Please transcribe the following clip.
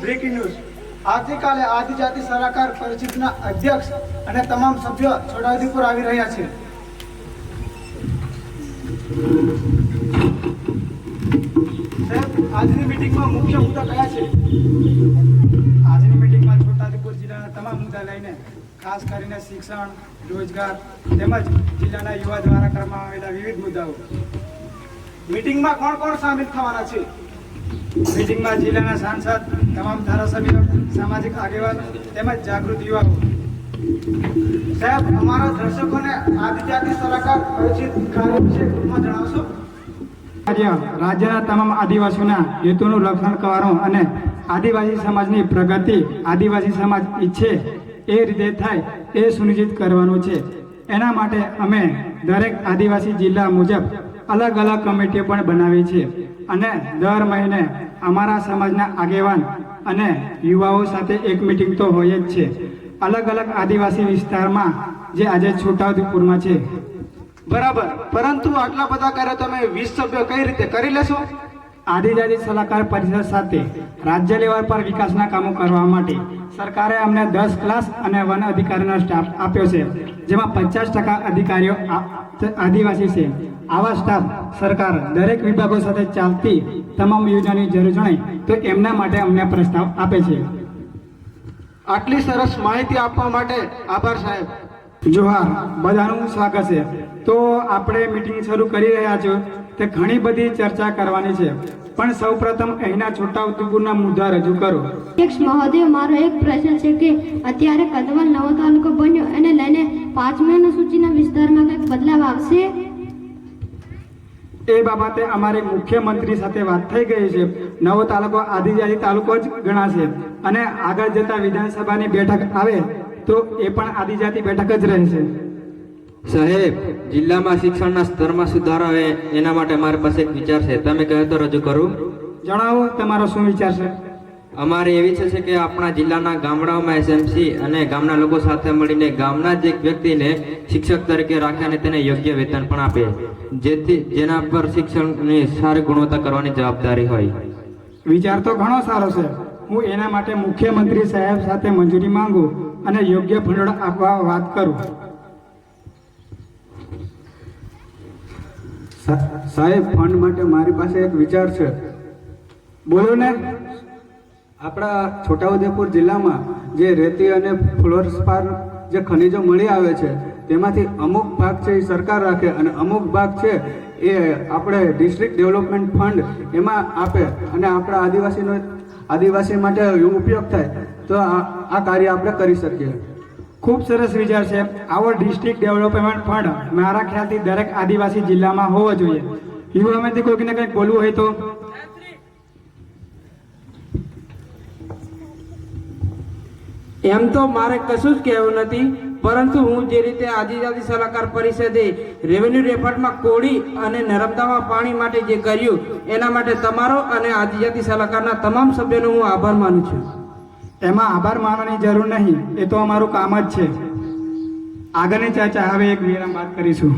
Breaking news આવતીકાલે આદિજાતિ સલાહકાર પરિષદના અધ્યક્ષ અને તમામ સભ્યો છોટાઉદેપુર આવી રહ્યા છે। સાહેબ, આજની મીટિંગમાં મુખ્ય મુદ્દા કયા છે? આજની મીટિંગમાં છોટાઉદેપુર જિલ્લાના તમામ મુદ્દા લઈને ખાસ કરીને શિક્ષણ, રોજગાર તેમજ જિલ્લાના યુવા દ્વારા કરવામાં આવેલા વિવિધ મુદ્દાઓ। મીટિંગમાં કોણ કોણ સામેલ થવાના છે? મીટિંગમાં જિલ્લાના સાંસદ, તમામ ધારાસભ્યો, સામાજિક આગેવાન તેમજ જાગૃત યુવાઓ। સાહેબ, અમારા દર્શકોને આદિજાતિ સલાહકાર પરિષદ કાર્ય વિશે ટૂંકમાં જણાવશો? રાજ્યના તમામ આદિવાસીઓના હેતુનું રક્ષણ કરવાનું અને આદિવાસી સમાજની પ્રગતિ આદિવાસી સમાજ ઈચ્છે એ રીતે થાય એ સુનિશ્ચિત કરવાનું છે। એના માટે અમે દરેક આદિવાસી જિલ્લા મુજબ અલગ અલગ કમિટીઓ પણ બનાવી છે અને દર મહિને અમારા સમાજના આગેવાન અને યુવાઓ સાથે એક મીટિંગ તો હોય જ છે, અલગ અલગ આદિવાસી વિસ્તારમાં જે આજે છોટાઉદેપુરમાં છે। બરાબર, પરંતુ આટલા બધા કાર્ય તમે 20 સભ્યો કઈ રીતે કરી લેશો? આદિજાતિ સલાહકાર પરિષદ સાથે રાજ્ય લેવલ પર વિકાસના કામો કરવા માટે સરકારે અમને 10 ક્લાસ અને વન અધિકારીનો સ્ટાફ આપ્યો છે, જેમાં 50% અધિકારીઓ આદિવાસી છે। આવા સ્ટાફ સરકાર દરેક વિભાગો સાથે ચાલતી તમામ યોજનાની જરૂર જણાય તો એમના માટે અમને પ્રસ્તાવ આપે છે। આટલી સરસ માહિતી આપવા માટે આભાર સાહેબ। જોહાર, બધાનું સ્વાગત છે। તો આપણે મીટિંગ શરૂ કરી રહ્યા છો તે ઘણી બધી ચર્ચા કરવાની છે, પણ સૌપ્રથમ અહીંના છોટાઉદેપુરના મુદ્દા રજૂ કરો। અધ્યક્ષ મહોદય, મારો એક પ્રશ્ન છે કે અત્યારે કદવાલ નવો તાલુકો બન્યો એને લઈને 5મી અનુસૂચિના વિસ્તારમાં કંઈક બદલાવ આવશે? એ બાબતે અમારી મુખ્યમંત્રી સાથે વાત થઈ ગઈ છે। નવો તાલુકો આદિજાતિ તાલુકો જ ગણાશે અને આગળ જતા વિધાનસભાની બેઠક આવે તો એ પણ આદિજાતિ બેઠક જ રહેશે। સાહેબ, જિલ્લામાં શિક્ષણના સ્તરમાં સુધારો આવે એના માટે મારી પાસે એક વિચાર છે, તમે કહો તો રજૂ કરું? જણાવો, તમારો શું વિચાર છે? અમારે એવી ઈચ્છા છે કે આપણા જિલ્લાના ગામડાઓમાં એસએમસી અને ગામના લોકો સાથે મળીને ગામના જ એક વ્યક્તિને શિક્ષક તરીકે રાખે અને તેને યોગ્ય વેતન પણ આપે, જેના પર શિક્ષણની સારી ગુણવત્તા કરવાની જવાબદારી હોય। વિચાર તો ઘણો સારો છે। હું એના માટે મુખ્યમંત્રી સાહેબ સાથે મંજૂરી માંગુ અને યોગ્ય ભંડોળ આપવા વાત કરું। સાહેબ, ફંડ માટે મારી પાસે એક વિચાર છે। બોલો ને। આપણા છોટાઉદેપુર જિલ્લામાં જે રેતી અને ફ્લોરસ્પાર જે ખનિજો મળી આવે છે તેમાંથી અમુક ભાગ છે એ સરકાર રાખે અને અમુક ભાગ છે એ આપણે ડિસ્ટ્રિક્ટ ડેવલપમેન્ટ ફંડ એમાં આપે અને આપણા આદિવાસી માટે ઉપયોગ થાય તો આ કાર્ય આપણે કરી શકીએ। ખૂબ સરસ વિચાર છે। આવો ડિસ્ટ્રિક્ટ ડેવલપમેન્ટ ફંડ મારા ખ્યાલથી દરેક આદિવાસી જિલ્લામાં હોવો જોઈએ। યુવામાંથી કોઈકને કંઈક બોલવું હોય તો? એમ તો મારે કશું જ કહેવું નથી, પરંતુ હું જે રીતે આદિજાતિ સલાહકાર પરિષદે રેવન્યુ ડિપાર્ટમેન્ટમાં કોળી અને નર્મદામાં પાણી માટે જે કર્યું એના માટે તમારો અને આદિજાતિ સલાહકારના તમામ સભ્યોનો હું આભાર માનું છું। એમાં આભાર માનવાની જરૂર નહીં, એ તો અમારું કામ જ છે। આગળની ચર્ચા હવે એક વિરામ બાદ કરીશું।